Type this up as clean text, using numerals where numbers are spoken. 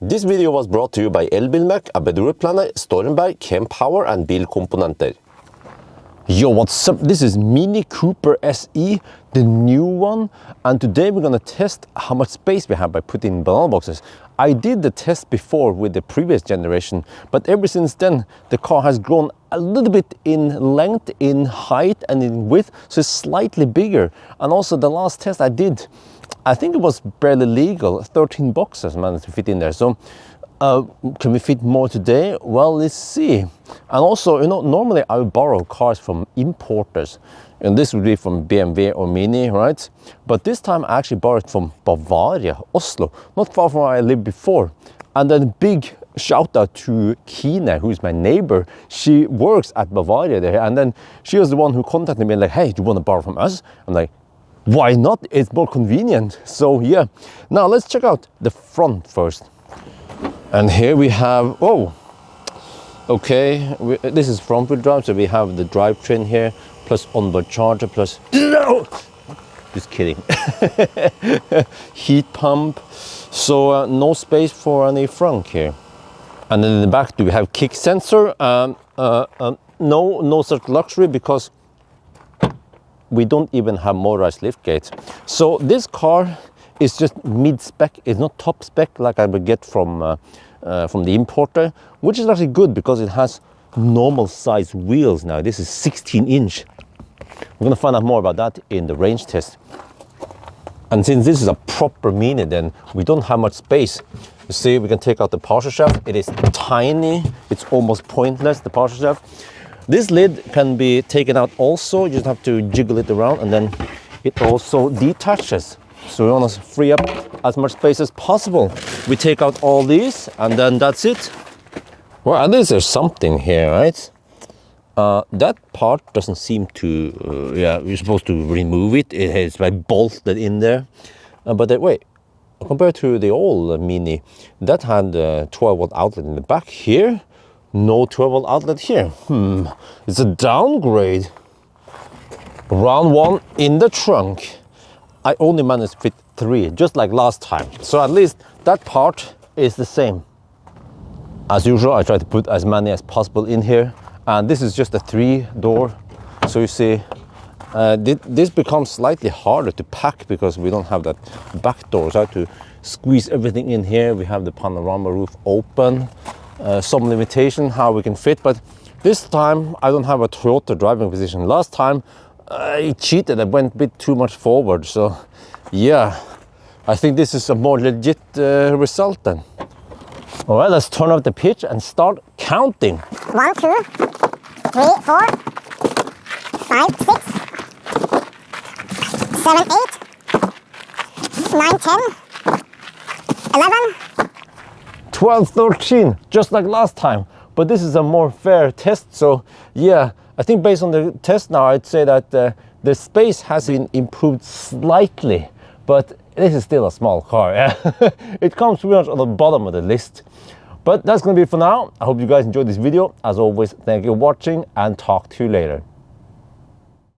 This video was brought to you by Elbilmek, ABRP, Stormberg, Kempower and Bilkomponenter. Yo, what's up? This is Mini Cooper SE, the new one, and today we're gonna test how much space we have by putting in banana boxes. I did the test before with the previous generation, but ever since then the car has grown a little bit in length, in height and in width, so it's slightly bigger. And also the last test I did, I think it was barely legal, 13 boxes managed to fit in there. So can we fit more today? Well, let's see. And also, you know, normally I would borrow cars from importers, and this would be from BMW or Mini, right? But this time I actually borrowed from Bavaria, Oslo, not far from where I lived before. And then big shout out to Kine, who is my neighbor. She works at Bavaria there, and then she was the one who contacted me and like, hey, do you want to borrow from us? I'm like, why not? It's more convenient. So yeah, now let's check out the front first. And here we have, oh, okay, this is front wheel drive, so we have the drivetrain here, plus onboard charger, plus, no, just kidding, heat pump, so no space for any frunk here. And then in the back, do we have kick sensor? No such luxury, because we don't even have motorized lift gates. So this car is just mid-spec, it's not top spec like I would get from the importer, which is actually good because it has normal size wheels now. This is 16-inch. We're gonna find out more about that in the range test. And since this is a proper Mini, then we don't have much space. You see, we can take out the parcel shaft. It is tiny, it's almost pointless, the parcel shaft. This lid can be taken out also, you just have to jiggle it around, and then it also detaches. So we want to free up as much space as possible. We take out all these, and then that's it. Well, at least there's something here, right? That part doesn't seem to, yeah, you're supposed to remove it. It is like bolted in there. But wait, compared to the old Mini, that had a 12-volt outlet in the back. Here, no 12-volt outlet here. It's a downgrade. Round one in the trunk. I only managed to fit 3, just like last time. So at least that part is the same. As usual, I try to put as many as possible in here. And this is just a 3-door. So you see, this becomes slightly harder to pack because we don't have that back door. So I have to squeeze everything in here. We have the panorama roof open. Some limitation how we can fit, but this time I don't have a Toyota driving position. Last time I cheated, I went a bit too much forward, so yeah, I think this is a more legit result then. All right, let's turn off the pitch and start counting. 1, 2, 3, 4, 5, 6, 7, 8, 9, 10, 11, 12, 13, just like last time, but this is a more fair test. So yeah, I think based on the test now, I'd say that the space has been improved slightly, but this is still a small car. Yeah? It comes pretty much on the bottom of the list. But that's gonna be it for now. I hope you guys enjoyed this video. As always, thank you for watching, and talk to you later.